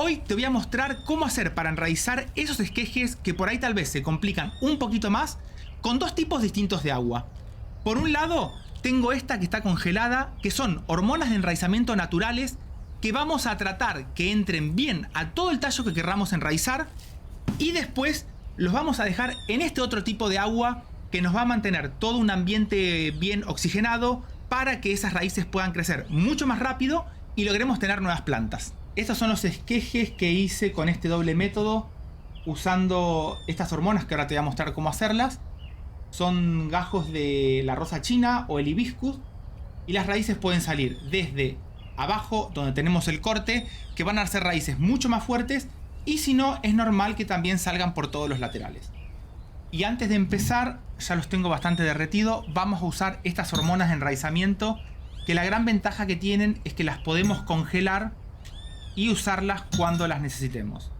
Hoy te voy a mostrar cómo hacer para enraizar esos esquejes que por ahí tal vez se complican un poquito más con dos tipos distintos de agua. Por un lado, tengo esta que está congelada, que son hormonas de enraizamiento naturales que vamos a tratar que entren bien a todo el tallo que querramos enraizar y después los vamos a dejar en este otro tipo de agua que nos va a mantener todo un ambiente bien oxigenado para que esas raíces puedan crecer mucho más rápido y logremos tener nuevas plantas. Estos son los esquejes que hice con este doble método usando estas hormonas que ahora te voy a mostrar cómo hacerlas. Son gajos de la rosa china o el hibiscus y las raíces pueden salir desde abajo donde tenemos el corte, que van a ser raíces mucho más fuertes, y si no es normal que también salgan por todos los laterales. Y antes de empezar, ya los tengo bastante derretido, vamos a usar estas hormonas de enraizamiento que la gran ventaja que tienen es que las podemos congelar y usarlas cuando las necesitemos.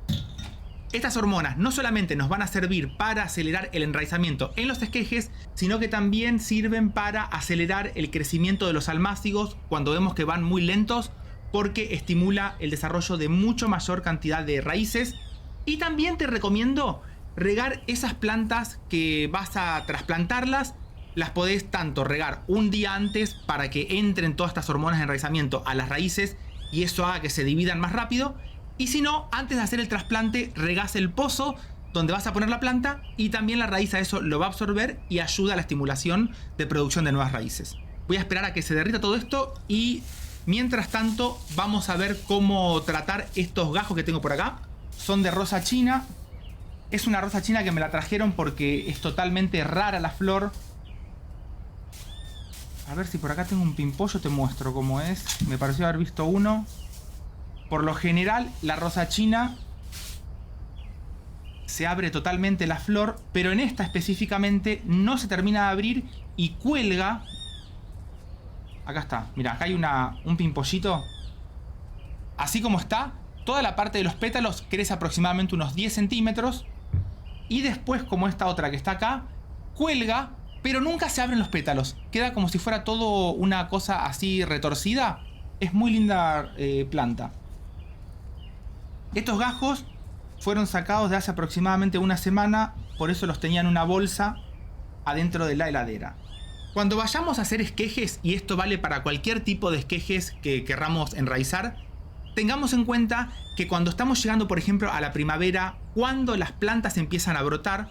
Estas hormonas no solamente nos van a servir para acelerar el enraizamiento en los esquejes, sino que también sirven para acelerar el crecimiento de los almácigos cuando vemos que van muy lentos, porque estimula el desarrollo de mucho mayor cantidad de raíces. Y también te recomiendo regar esas plantas que vas a trasplantarlas. Las podés tanto regar un día antes para que entren todas estas hormonas de enraizamiento a las raíces y eso haga que se dividan más rápido. Y si no, antes de hacer el trasplante, regás el pozo donde vas a poner la planta y también la raíz a eso lo va a absorber y ayuda a la estimulación de producción de nuevas raíces. Voy a esperar a que se derrita todo esto y mientras tanto vamos a ver cómo tratar estos gajos que tengo por acá. Son de rosa china. Es una rosa china que me la trajeron porque es totalmente rara la flor. A ver si por acá tengo un pimpollo, te muestro cómo es. Me pareció haber visto uno. Por lo general, la rosa china se abre totalmente la flor, pero en esta específicamente no se termina de abrir y cuelga. Acá está, mira, acá hay un pimpollito. Así como está, toda la parte de los pétalos crece aproximadamente unos 10 centímetros. Y después, como esta otra que está acá, cuelga, pero nunca se abren los pétalos. Queda como si fuera todo una cosa así retorcida. Es muy linda planta. Estos gajos fueron sacados de hace aproximadamente una semana, por eso los tenía en una bolsa adentro de la heladera. Cuando vayamos a hacer esquejes, y esto vale para cualquier tipo de esquejes que querramos enraizar, tengamos en cuenta que cuando estamos llegando, por ejemplo, a la primavera, cuando las plantas empiezan a brotar,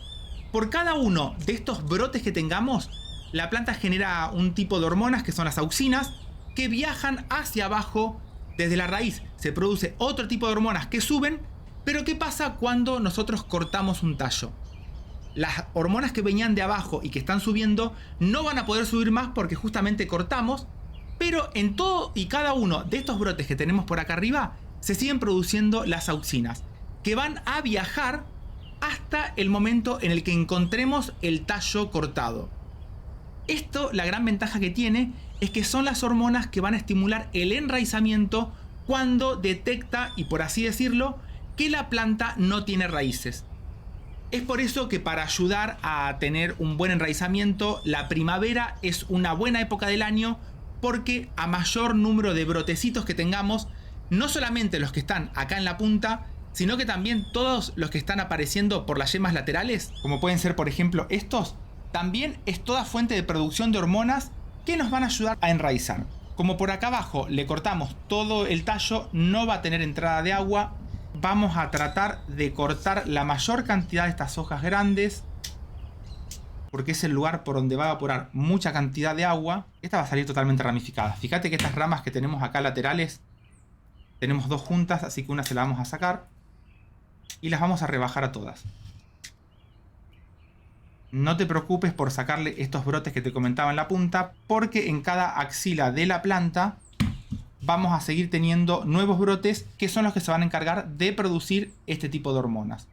por cada uno de estos brotes que tengamos, la planta genera un tipo de hormonas que son las auxinas, que viajan hacia abajo desde la raíz. Se produce otro tipo de hormonas que suben, pero ¿qué pasa cuando nosotros cortamos un tallo? Las hormonas que venían de abajo y que están subiendo no van a poder subir más porque justamente cortamos, pero en todo y cada uno de estos brotes que tenemos por acá arriba se siguen produciendo las auxinas, que van a viajar hasta el momento en el que encontremos el tallo cortado. Esto, la gran ventaja que tiene es que son las hormonas que van a estimular el enraizamiento cuando detecta, y por así decirlo, que la planta no tiene raíces. Es por eso que para ayudar a tener un buen enraizamiento, la primavera es una buena época del año, porque a mayor número de brotecitos que tengamos, no solamente los que están acá en la punta, sino que también todos los que están apareciendo por las yemas laterales, como pueden ser por ejemplo estos, también es toda fuente de producción de hormonas que nos van a ayudar a enraizar. Como por acá abajo le cortamos todo el tallo, no va a tener entrada de agua. Vamos a tratar de cortar la mayor cantidad de estas hojas grandes, porque es el lugar por donde va a evaporar mucha cantidad de agua. Esta va a salir totalmente ramificada. Fíjate que estas ramas que tenemos acá laterales, tenemos dos juntas, así que una se la vamos a sacar y las vamos a rebajar a todas. No te preocupes por sacarle estos brotes que te comentaba en la punta, porque en cada axila de la planta vamos a seguir teniendo nuevos brotes que son los que se van a encargar de producir este tipo de hormonas.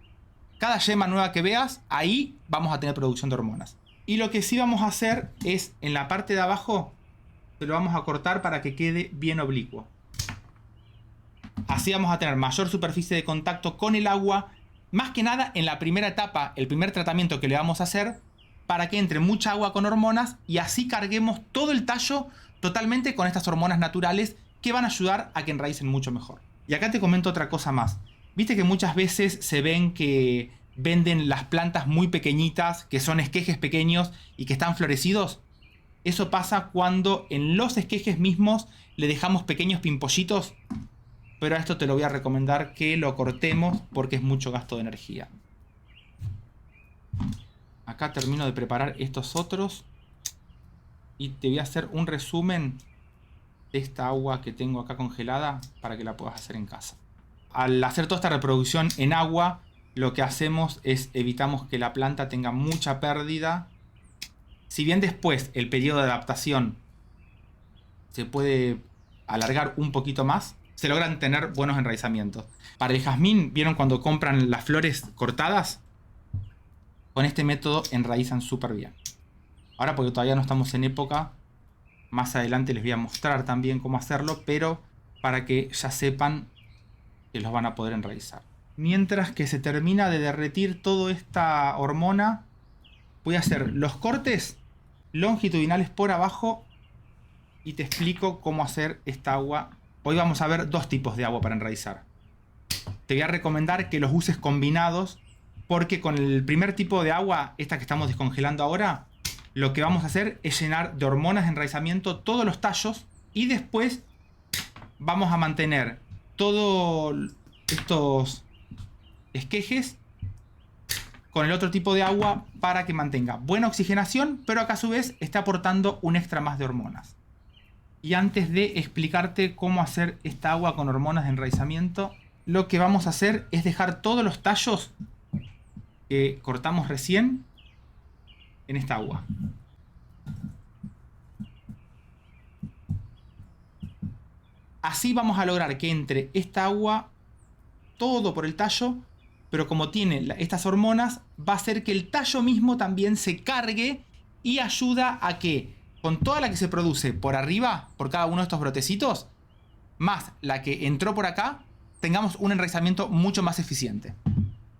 Cada yema nueva que veas, ahí vamos a tener producción de hormonas. Y lo que sí vamos a hacer es, en la parte de abajo, se lo vamos a cortar para que quede bien oblicuo. Así vamos a tener mayor superficie de contacto con el agua, más que nada en la primera etapa, el primer tratamiento que le vamos a hacer, para que entre mucha agua con hormonas y así carguemos todo el tallo totalmente con estas hormonas naturales que van a ayudar a que enraicen mucho mejor. Y acá te comento otra cosa más. Viste que muchas veces se ven que venden las plantas muy pequeñitas, que son esquejes pequeños y que están florecidos. Eso pasa cuando en los esquejes mismos le dejamos pequeños pimpollitos. Pero a esto te lo voy a recomendar que lo cortemos porque es mucho gasto de energía. Acá termino de preparar estos otros. Y te voy a hacer un resumen de esta agua que tengo acá congelada para que la puedas hacer en casa. Al hacer toda esta reproducción en agua, lo que hacemos es evitamos que la planta tenga mucha pérdida. Si bien después el periodo de adaptación se puede alargar un poquito más, se logran tener buenos enraizamientos. Para el jazmín, ¿vieron cuando compran las flores cortadas? Con este método enraizan súper bien. Ahora, porque todavía no estamos en época, más adelante les voy a mostrar también cómo hacerlo, pero para que ya sepan que los van a poder enraizar. Mientras que se termina de derretir toda esta hormona, voy a hacer los cortes longitudinales por abajo y te explico cómo hacer esta agua. Hoy vamos a ver dos tipos de agua para enraizar. Te voy a recomendar que los uses combinados, porque con el primer tipo de agua, esta que estamos descongelando ahora, lo que vamos a hacer es llenar de hormonas de enraizamiento todos los tallos y después vamos a mantener todos estos esquejes con el otro tipo de agua para que mantenga buena oxigenación, pero acá a su vez está aportando un extra más de hormonas. Y antes de explicarte cómo hacer esta agua con hormonas de enraizamiento, lo que vamos a hacer es dejar todos los tallos que cortamos recién en esta agua. Así vamos a lograr que entre esta agua todo por el tallo, pero como tiene estas hormonas, va a hacer que el tallo mismo también se cargue y ayuda a que con toda la que se produce por arriba, por cada uno de estos brotecitos, más la que entró por acá, tengamos un enraizamiento mucho más eficiente.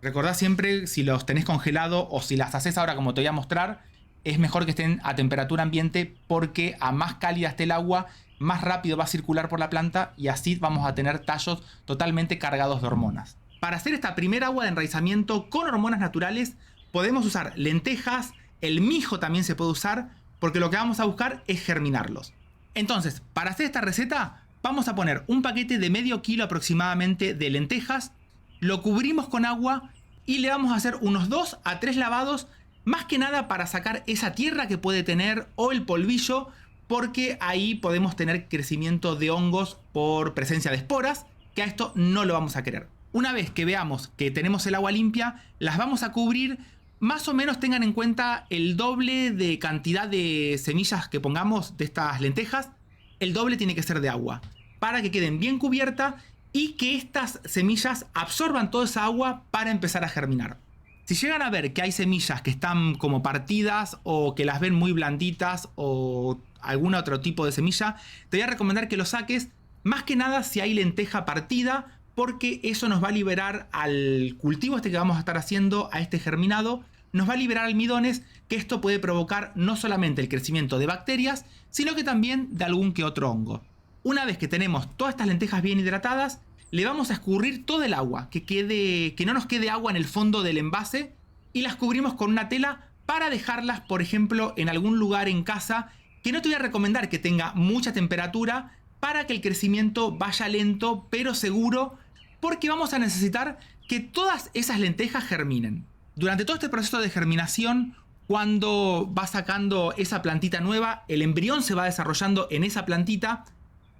Recordad siempre, si los tenés congelado o si las haces ahora como te voy a mostrar, es mejor que estén a temperatura ambiente, porque a más cálida esté el agua, más rápido va a circular por la planta y así vamos a tener tallos totalmente cargados de hormonas. Para hacer esta primera agua de enraizamiento con hormonas naturales, podemos usar lentejas, el mijo también se puede usar, porque lo que vamos a buscar es germinarlos. Entonces, para hacer esta receta, vamos a poner un paquete de medio kilo aproximadamente de lentejas, lo cubrimos con agua y le vamos a hacer unos 2 a 3 lavados, más que nada para sacar esa tierra que puede tener o el polvillo, porque ahí podemos tener crecimiento de hongos por presencia de esporas, que a esto no lo vamos a querer. Una vez que veamos que tenemos el agua limpia, las vamos a cubrir. Más o menos tengan en cuenta el doble de cantidad de semillas que pongamos de estas lentejas. El doble tiene que ser de agua, para que queden bien cubiertas y que estas semillas absorban toda esa agua para empezar a germinar. Si llegan a ver que hay semillas que están como partidas o que las ven muy blanditas o algún otro tipo de semilla, te voy a recomendar que lo saques, más que nada si hay lenteja partida, porque eso nos va a liberar al cultivo este que vamos a estar haciendo, a este germinado, nos va a liberar almidones, que esto puede provocar no solamente el crecimiento de bacterias, sino que también de algún que otro hongo. Una vez que tenemos todas estas lentejas bien hidratadas, le vamos a escurrir todo el agua, que no nos quede agua en el fondo del envase, y las cubrimos con una tela para dejarlas, por ejemplo, en algún lugar en casa, que no te voy a recomendar que tenga mucha temperatura, para que el crecimiento vaya lento pero seguro, porque vamos a necesitar que todas esas lentejas germinen. Durante todo este proceso de germinación, cuando va sacando esa plantita nueva, el embrión se va desarrollando en esa plantita.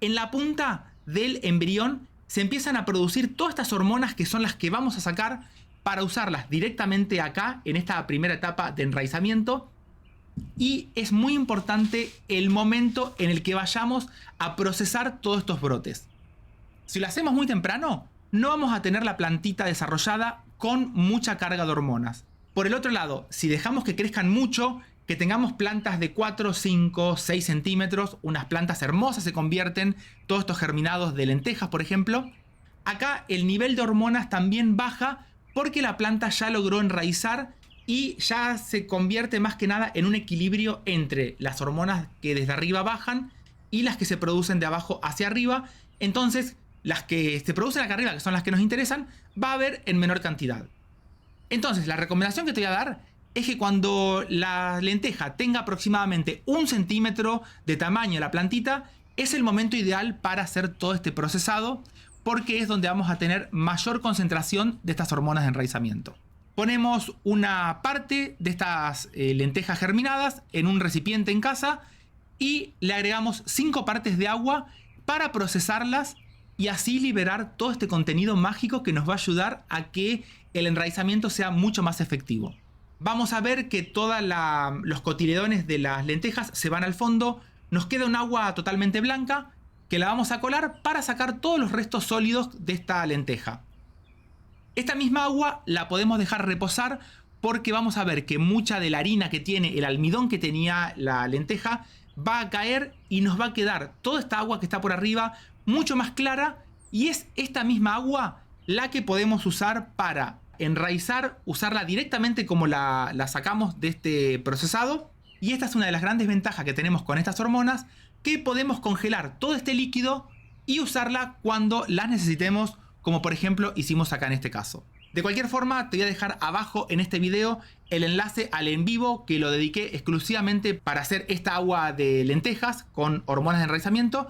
En la punta del embrión se empiezan a producir todas estas hormonas que son las que vamos a sacar para usarlas directamente acá en esta primera etapa de enraizamiento. Y es muy importante el momento en el que vayamos a procesar todos estos brotes. Si lo hacemos muy temprano, no vamos a tener la plantita desarrollada con mucha carga de hormonas. Por el otro lado, si dejamos que crezcan mucho, que tengamos plantas de 4, 5, 6 centímetros, unas plantas hermosas se convierten, todos estos germinados de lentejas, por ejemplo, acá el nivel de hormonas también baja porque la planta ya logró enraizar y ya se convierte más que nada en un equilibrio entre las hormonas que desde arriba bajan y las que se producen de abajo hacia arriba. Entonces las que se producen acá arriba, que son las que nos interesan, va a haber en menor cantidad. Entonces, la recomendación que te voy a dar es que cuando la lenteja tenga aproximadamente 1 centímetro de tamaño la plantita, es el momento ideal para hacer todo este procesado, porque es donde vamos a tener mayor concentración de estas hormonas de enraizamiento. Ponemos una parte de estas lentejas germinadas en un recipiente en casa y le agregamos 5 partes de agua para procesarlas y así liberar todo este contenido mágico que nos va a ayudar a que el enraizamiento sea mucho más efectivo. Vamos a ver que todos los cotiledones de las lentejas se van al fondo, nos queda un agua totalmente blanca que la vamos a colar para sacar todos los restos sólidos de esta lenteja. Esta misma agua la podemos dejar reposar porque vamos a ver que mucha de la harina que tiene, el almidón que tenía la lenteja, va a caer y nos va a quedar toda esta agua que está por arriba mucho más clara, y es esta misma agua la que podemos usar para enraizar, usarla directamente como la sacamos de este procesado. Y esta es una de las grandes ventajas que tenemos con estas hormonas, que podemos congelar todo este líquido y usarla cuando las necesitemos, como por ejemplo hicimos acá en este caso. De cualquier forma, te voy a dejar abajo en este video el enlace al en vivo que lo dediqué exclusivamente para hacer esta agua de lentejas con hormonas de enraizamiento,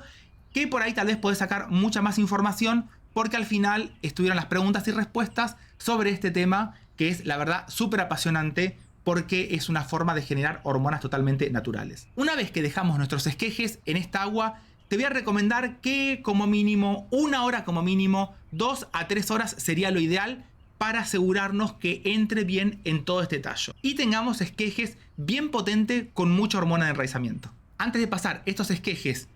que por ahí tal vez podés sacar mucha más información, porque al final estuvieron las preguntas y respuestas sobre este tema, que es la verdad súper apasionante, porque es una forma de generar hormonas totalmente naturales. Una vez que dejamos nuestros esquejes en esta agua, te voy a recomendar que como mínimo, 1 hora como mínimo, 2 a 3 horas sería lo ideal para asegurarnos que entre bien en todo este tallo y tengamos esquejes bien potentes con mucha hormona de enraizamiento. Antes de pasar estos esquejes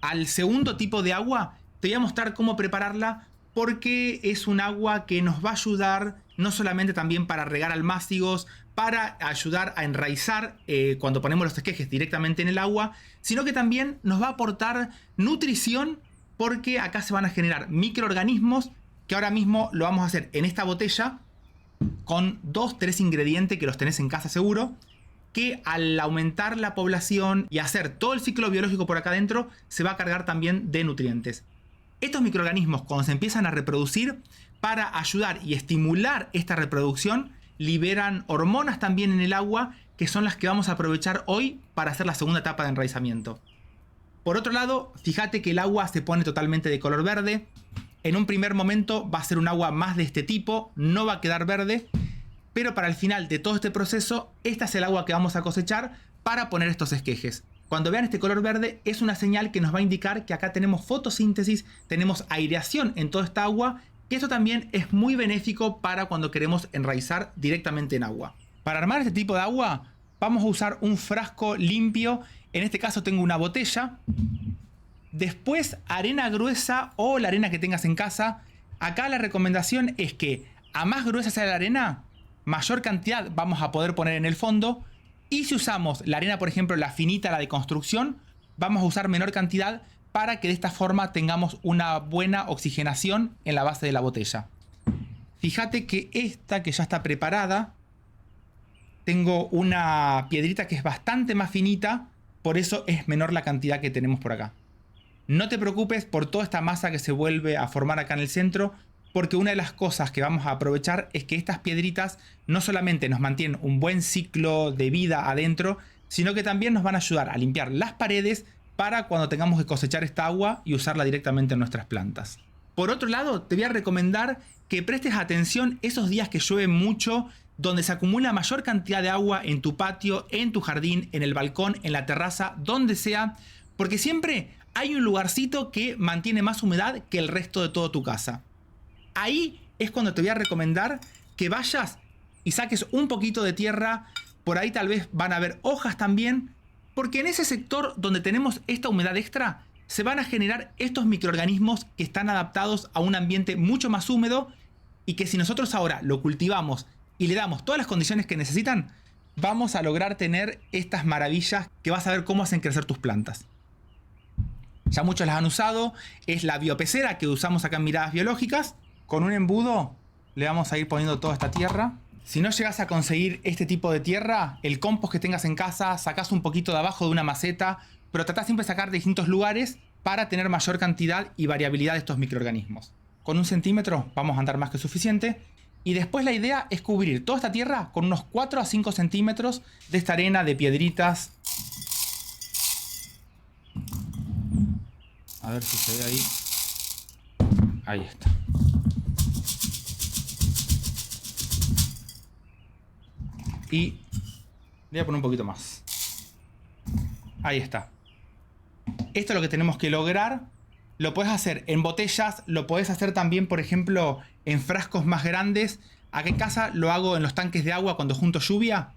al segundo tipo de agua, te voy a mostrar cómo prepararla, porque es un agua que nos va a ayudar no solamente también para regar almácigos, para ayudar a enraizar cuando ponemos los esquejes directamente en el agua, sino que también nos va a aportar nutrición, porque acá se van a generar microorganismos, que ahora mismo lo vamos a hacer en esta botella con 2-3 ingredientes que los tenés en casa seguro, que al aumentar la población y hacer todo el ciclo biológico por acá adentro, se va a cargar también de nutrientes. Estos microorganismos, cuando se empiezan a reproducir, para ayudar y estimular esta reproducción, liberan hormonas también en el agua, que son las que vamos a aprovechar hoy para hacer la segunda etapa de enraizamiento. Por otro lado, fíjate que el agua se pone totalmente de color verde. En un primer momento va a ser un agua más de este tipo, no va a quedar verde, pero para el final de todo este proceso, esta es el agua que vamos a cosechar para poner estos esquejes. Cuando vean este color verde, es una señal que nos va a indicar que acá tenemos fotosíntesis, tenemos aireación en toda esta agua, que esto también es muy benéfico para cuando queremos enraizar directamente en agua. Para armar este tipo de agua, vamos a usar un frasco limpio. En este caso tengo una botella. Después, arena gruesa o la arena que tengas en casa. Acá la recomendación es que a más gruesa sea la arena, mayor cantidad vamos a poder poner en el fondo. Y si usamos la arena, por ejemplo, la finita, la de construcción, vamos a usar menor cantidad para que de esta forma tengamos una buena oxigenación en la base de la botella. Fíjate que esta que ya está preparada, tengo una piedrita que es bastante más finita, por eso es menor la cantidad que tenemos por acá. No te preocupes por toda esta masa que se vuelve a formar acá en el centro, porque una de las cosas que vamos a aprovechar es que estas piedritas no solamente nos mantienen un buen ciclo de vida adentro, sino que también nos van a ayudar a limpiar las paredes para cuando tengamos que cosechar esta agua y usarla directamente en nuestras plantas. Por otro lado, te voy a recomendar que prestes atención esos días que llueve mucho, donde se acumula mayor cantidad de agua en tu patio, en tu jardín, en el balcón, en la terraza, donde sea, porque siempre hay un lugarcito que mantiene más humedad que el resto de toda tu casa. Ahí es cuando te voy a recomendar que vayas y saques un poquito de tierra. Por ahí tal vez van a haber hojas también, porque en ese sector donde tenemos esta humedad extra se van a generar estos microorganismos que están adaptados a un ambiente mucho más húmedo, y que si nosotros ahora lo cultivamos y le damos todas las condiciones que necesitan, vamos a lograr tener estas maravillas que vas a ver cómo hacen crecer tus plantas. Ya muchos las han usado, es la biopecera que usamos acá en Miradas Biológicas. Con un embudo le vamos a ir poniendo toda esta tierra. Si no llegas a conseguir este tipo de tierra, el compost que tengas en casa, sacás un poquito de abajo de una maceta, pero tratá siempre de sacar de distintos lugares para tener mayor cantidad y variabilidad de estos microorganismos. Con 1 centímetro vamos a andar más que suficiente. Y después la idea es cubrir toda esta tierra con unos 4 a 5 centímetros de esta arena, de piedritas. A ver si se ve ahí. Ahí está. Y voy a poner un poquito más. Ahí está. Esto es lo que tenemos que lograr. Lo puedes hacer en botellas, lo puedes hacer también, por ejemplo, en frascos más grandes. Acá en casa lo hago en los tanques de agua cuando junto lluvia.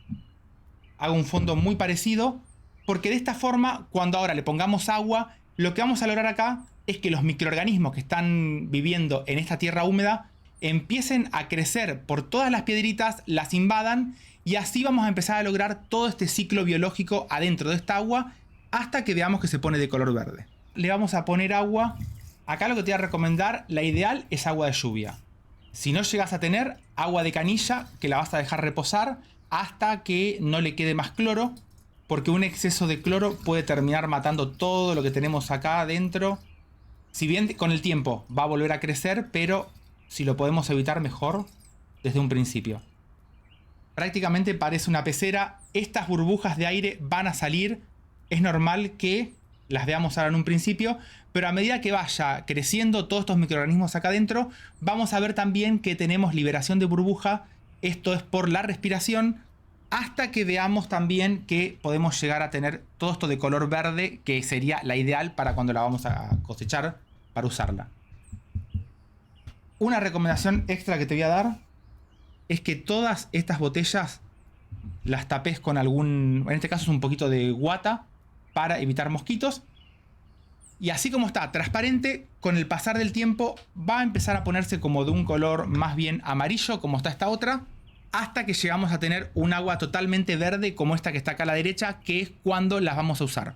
Hago un fondo muy parecido, porque de esta forma, cuando ahora le pongamos agua, lo que vamos a lograr acá es que los microorganismos que están viviendo en esta tierra húmeda empiecen a crecer por todas las piedritas, las invadan, y así vamos a empezar a lograr todo este ciclo biológico adentro de esta agua hasta que veamos que se pone de color verde. Le vamos a poner agua. Acá lo que te voy a recomendar, la ideal es agua de lluvia. Si no llegas a tener agua de canilla, que la vas a dejar reposar hasta que no le quede más cloro, porque un exceso de cloro puede terminar matando todo lo que tenemos acá adentro. Si bien con el tiempo va a volver a crecer, pero si lo podemos evitar mejor desde un principio. Prácticamente parece una pecera. Estas burbujas de aire van a salir. Es normal que las veamos ahora en un principio, pero a medida que vaya creciendo todos estos microorganismos acá adentro, vamos a ver también que tenemos liberación de burbuja. Esto es por la respiración, hasta que veamos también que podemos llegar a tener todo esto de color verde, que sería la ideal para cuando la vamos a cosechar, para usarla. Una recomendación extra que te voy a dar es que todas estas botellas las tapes con algún, en este caso es un poquito de guata, para evitar mosquitos. Y así como está transparente, con el pasar del tiempo va a empezar a ponerse como de un color más bien amarillo, como está esta otra, hasta que llegamos a tener un agua totalmente verde como esta que está acá a la derecha, que es cuando las vamos a usar.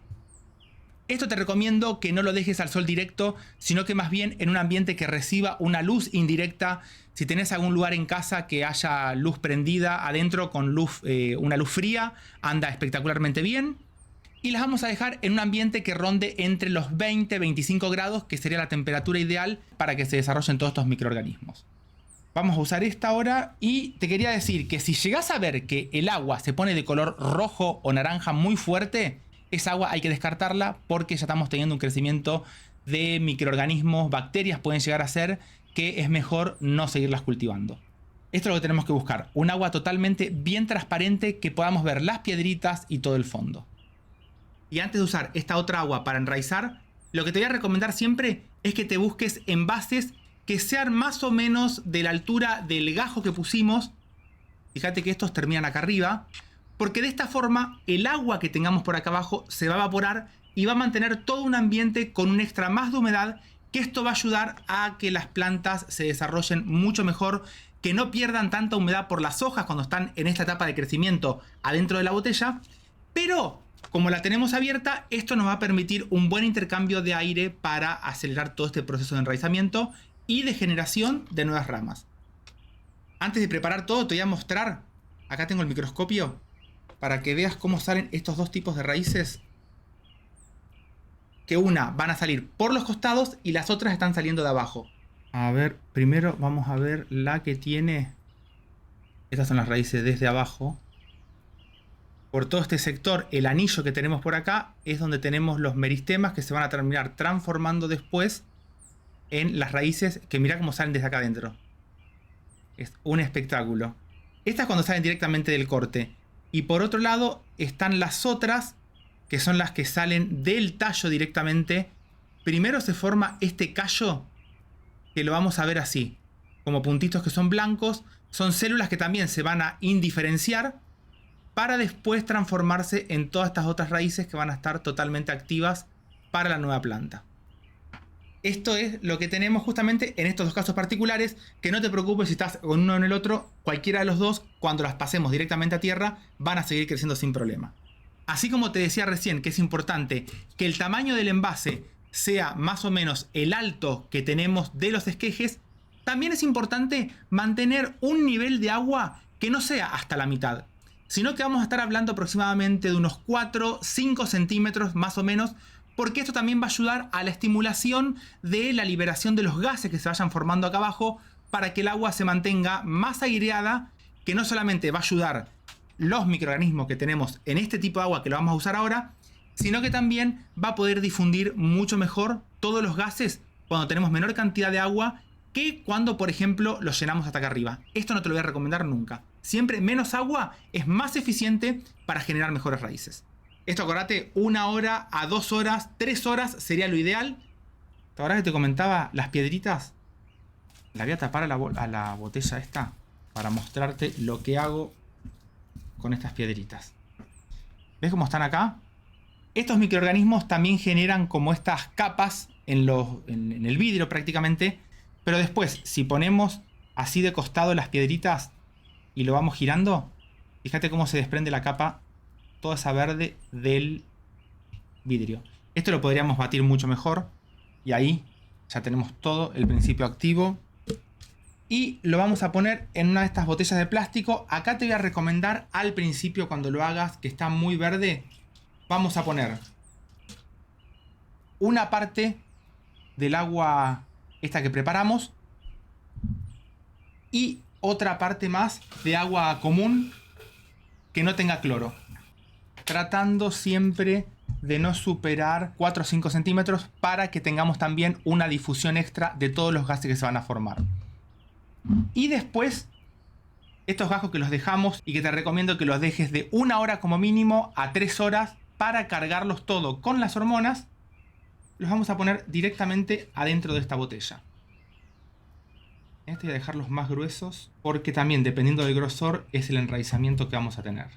Esto te recomiendo que no lo dejes al sol directo, sino que más bien en un ambiente que reciba una luz indirecta. Si tenés algún lugar en casa que haya luz prendida adentro con luz, una luz fría, anda espectacularmente bien. Y las vamos a dejar en un ambiente que ronde entre los 20-25 grados, que sería la temperatura ideal para que se desarrollen todos estos microorganismos. Vamos a usar esta ahora, y te quería decir que si llegás a ver que el agua se pone de color rojo o naranja muy fuerte, esa agua hay que descartarla porque ya estamos teniendo un crecimiento de microorganismos, bacterias pueden llegar a ser, que es mejor no seguirlas cultivando. Esto es lo que tenemos que buscar, un agua totalmente bien transparente, que podamos ver las piedritas y todo el fondo. Y antes de usar esta otra agua para enraizar, lo que te voy a recomendar siempre es que te busques envases que sean más o menos de la altura del gajo que pusimos. Fíjate que estos terminan acá arriba, porque de esta forma el agua que tengamos por acá abajo se va a evaporar y va a mantener todo un ambiente con un extra más de humedad, que esto va a ayudar a que las plantas se desarrollen mucho mejor, que no pierdan tanta humedad por las hojas cuando están en esta etapa de crecimiento adentro de la botella. Pero como la tenemos abierta, esto nos va a permitir un buen intercambio de aire para acelerar todo este proceso de enraizamiento y de generación de nuevas ramas. Antes de preparar todo, te voy a mostrar, acá tengo el microscopio, para que veas cómo salen estos dos tipos de raíces. Que una van a salir por los costados y las otras están saliendo de abajo. A ver, primero vamos a ver la que tiene. Estas son las raíces desde abajo. Por todo este sector, el anillo que tenemos por acá es donde tenemos los meristemas, que se van a terminar transformando después en las raíces, que mirá cómo salen desde acá adentro. Es un espectáculo. Estas cuando salen directamente del corte. Y por otro lado están las otras, que son las que salen del tallo directamente. Primero se forma este callo, que lo vamos a ver así, como puntitos que son blancos. Son células que también se van a indiferenciar, para después transformarse en todas estas otras raíces que van a estar totalmente activas para la nueva planta. Esto es lo que tenemos justamente en estos dos casos particulares, que no te preocupes si estás con uno o en el otro, cualquiera de los dos, cuando las pasemos directamente a tierra, van a seguir creciendo sin problema. Así como te decía recién que es importante que el tamaño del envase sea más o menos el alto que tenemos de los esquejes, también es importante mantener un nivel de agua que no sea hasta la mitad, sino que vamos a estar hablando aproximadamente de unos 4-5 centímetros más o menos, porque esto también va a ayudar a la estimulación de la liberación de los gases que se vayan formando acá abajo para que el agua se mantenga más aireada, que no solamente va a ayudar los microorganismos que tenemos en este tipo de agua que lo vamos a usar ahora, sino que también va a poder difundir mucho mejor todos los gases cuando tenemos menor cantidad de agua que cuando, por ejemplo, los llenamos hasta acá arriba. Esto no te lo voy a recomendar nunca. Siempre menos agua es más eficiente para generar mejores raíces. Esto, acordate, 1 hora a 2 horas, 3 horas sería lo ideal. Ahora que te comentaba las piedritas, la voy a tapar a la botella esta para mostrarte lo que hago con estas piedritas. ¿Ves cómo están acá? Estos microorganismos también generan como estas capas en el vidrio prácticamente, pero después, si ponemos así de costado las piedritas y lo vamos girando, fíjate cómo se desprende la capa, toda esa verde del vidrio. Esto lo podríamos batir mucho mejor y ahí ya tenemos todo el principio activo. Y lo vamos a poner en una de estas botellas de plástico. Acá te voy a recomendar al principio, cuando lo hagas, que está muy verde, vamos a poner una parte del agua esta que preparamos y otra parte más de agua común que no tenga cloro, tratando siempre de no superar 4 o 5 centímetros para que tengamos también una difusión extra de todos los gases que se van a formar. Y después, estos gajos que los dejamos y que te recomiendo que los dejes de 1 hora como mínimo a 3 horas para cargarlos todo con las hormonas, los vamos a poner directamente adentro de esta botella. Este voy a dejarlos más gruesos porque también, dependiendo del grosor, es el enraizamiento que vamos a tener.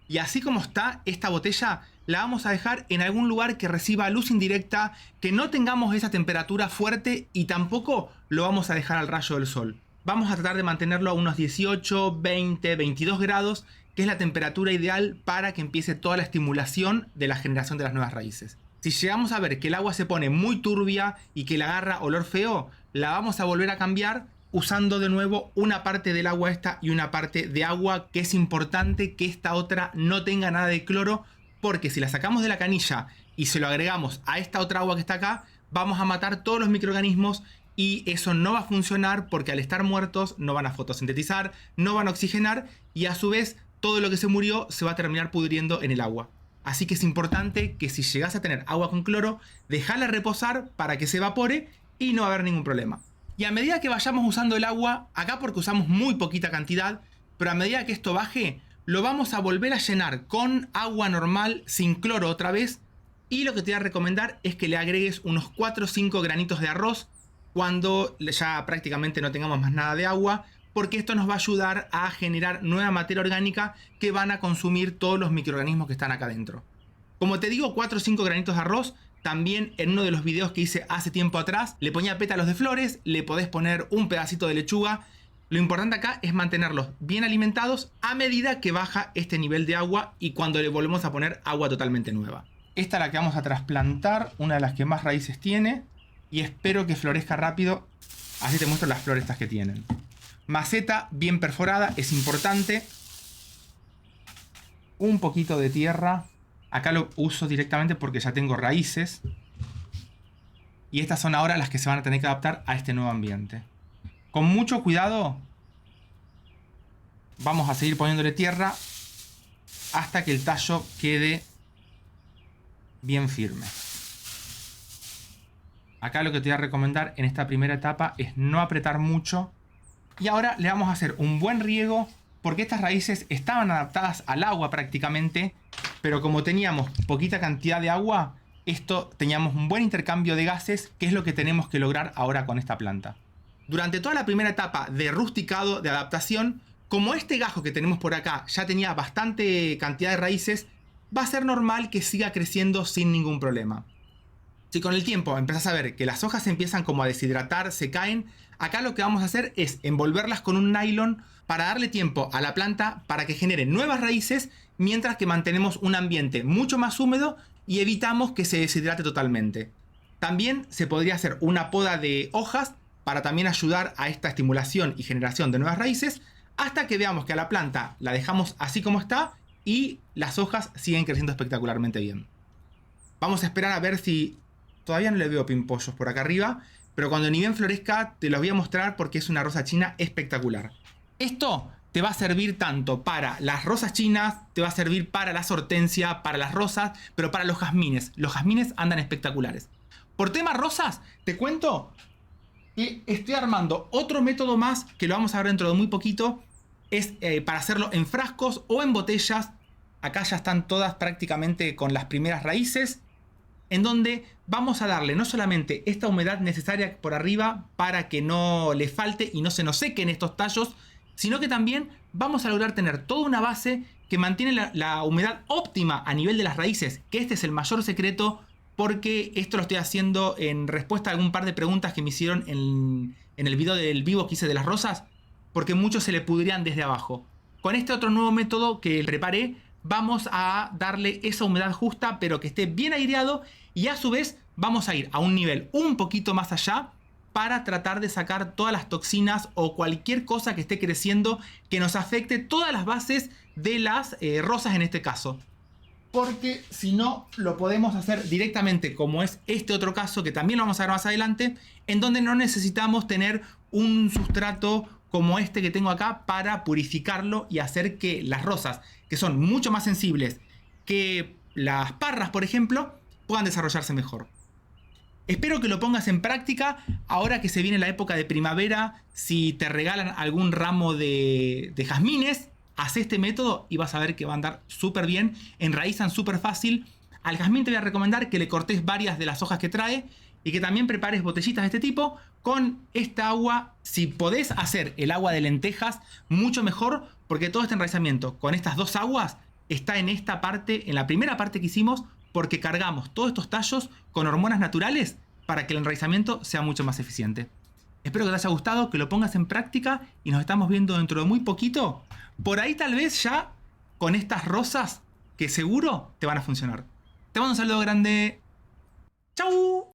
Y así como está esta botella, la vamos a dejar en algún lugar que reciba luz indirecta, que no tengamos esa temperatura fuerte y tampoco lo vamos a dejar al rayo del sol. Vamos a tratar de mantenerlo a unos 18, 20, 22 grados, que es la temperatura ideal para que empiece toda la estimulación de la generación de las nuevas raíces. Si llegamos a ver que el agua se pone muy turbia y que le agarra olor feo, la vamos a volver a cambiar usando de nuevo una parte del agua esta y una parte de agua, que es importante que esta otra no tenga nada de cloro, porque si la sacamos de la canilla y se lo agregamos a esta otra agua que está acá, vamos a matar todos los microorganismos y eso no va a funcionar, porque al estar muertos no van a fotosintetizar, no van a oxigenar y a su vez todo lo que se murió se va a terminar pudriendo en el agua. Así que es importante que si llegas a tener agua con cloro, déjala reposar para que se evapore y no va a haber ningún problema. Y a medida que vayamos usando el agua, acá porque usamos muy poquita cantidad, pero a medida que esto baje, lo vamos a volver a llenar con agua normal sin cloro otra vez. Y lo que te voy a recomendar es que le agregues unos 4 o 5 granitos de arroz cuando ya prácticamente no tengamos más nada de agua, porque esto nos va a ayudar a generar nueva materia orgánica que van a consumir todos los microorganismos que están acá dentro. Como te digo, 4 o 5 granitos de arroz. También en uno de los videos que hice hace tiempo atrás, le ponía pétalos de flores, le podés poner un pedacito de lechuga. Lo importante acá es mantenerlos bien alimentados a medida que baja este nivel de agua y cuando le volvemos a poner agua totalmente nueva. Esta es la que vamos a trasplantar, una de las que más raíces tiene, y espero que florezca rápido. Así te muestro las flores estas que tienen. Maceta bien perforada, es importante. Un poquito de tierra. Acá lo uso directamente porque ya tengo raíces. Y estas son ahora las que se van a tener que adaptar a este nuevo ambiente. Con mucho cuidado vamos a seguir poniéndole tierra hasta que el tallo quede bien firme. Acá lo que te voy a recomendar en esta primera etapa es no apretar mucho. Y ahora le vamos a hacer un buen riego, porque estas raíces estaban adaptadas al agua prácticamente, pero como teníamos poquita cantidad de agua, teníamos un buen intercambio de gases, que es lo que tenemos que lograr ahora con esta planta. Durante toda la primera etapa de rusticado, de adaptación, como este gajo que tenemos por acá ya tenía bastante cantidad de raíces, va a ser normal que siga creciendo sin ningún problema. Si con el tiempo empezás a ver que las hojas se empiezan como a deshidratar, se caen, acá lo que vamos a hacer es envolverlas con un nylon para darle tiempo a la planta para que genere nuevas raíces, mientras que mantenemos un ambiente mucho más húmedo y evitamos que se deshidrate totalmente. También se podría hacer una poda de hojas para también ayudar a esta estimulación y generación de nuevas raíces, hasta que veamos que a la planta la dejamos así como está y las hojas siguen creciendo espectacularmente bien. Vamos a esperar a ver si... Todavía no le veo pimpollos por acá arriba, pero cuando ni bien florezca te los voy a mostrar porque es una rosa china espectacular. Esto te va a servir tanto para las rosas chinas, te va a servir para las hortensias, para las rosas, pero para los jazmines. Los jazmines andan espectaculares. Por tema rosas, te cuento que estoy armando otro método más que lo vamos a ver dentro de muy poquito. Es para hacerlo en frascos o en botellas. Acá ya están todas prácticamente con las primeras raíces, en donde vamos a darle no solamente esta humedad necesaria por arriba para que no le falte y no se nos sequen estos tallos, sino que también vamos a lograr tener toda una base que mantiene la humedad óptima a nivel de las raíces, que este es el mayor secreto, porque esto lo estoy haciendo en respuesta a algún par de preguntas que me hicieron en el video del vivo que hice de las rosas, porque muchos se le pudrían desde abajo. Con este otro nuevo método que preparé, vamos a darle esa humedad justa, pero que esté bien aireado, y a su vez vamos a ir a un nivel un poquito más allá para tratar de sacar todas las toxinas o cualquier cosa que esté creciendo que nos afecte todas las bases de las rosas en este caso. Porque si no, lo podemos hacer directamente, como es este otro caso que también lo vamos a ver más adelante, en donde no necesitamos tener un sustrato como este que tengo acá para purificarlo y hacer que las rosas, que son mucho más sensibles que las parras, por ejemplo, puedan desarrollarse mejor. Espero que lo pongas en práctica ahora que se viene la época de primavera. Si te regalan algún ramo de jazmines, haz este método y vas a ver que va a andar súper bien. Enraizan súper fácil. Al jazmín te voy a recomendar que le cortes varias de las hojas que trae y que también prepares botellitas de este tipo con esta agua. Si podés hacer el agua de lentejas, mucho mejor, porque todo este enraizamiento con estas dos aguas está en esta parte, en la primera parte que hicimos, porque cargamos todos estos tallos con hormonas naturales para que el enraizamiento sea mucho más eficiente. Espero que te haya gustado, que lo pongas en práctica y nos estamos viendo dentro de muy poquito. Por ahí tal vez ya con estas rosas que seguro te van a funcionar. Te mando un saludo grande. ¡Chau!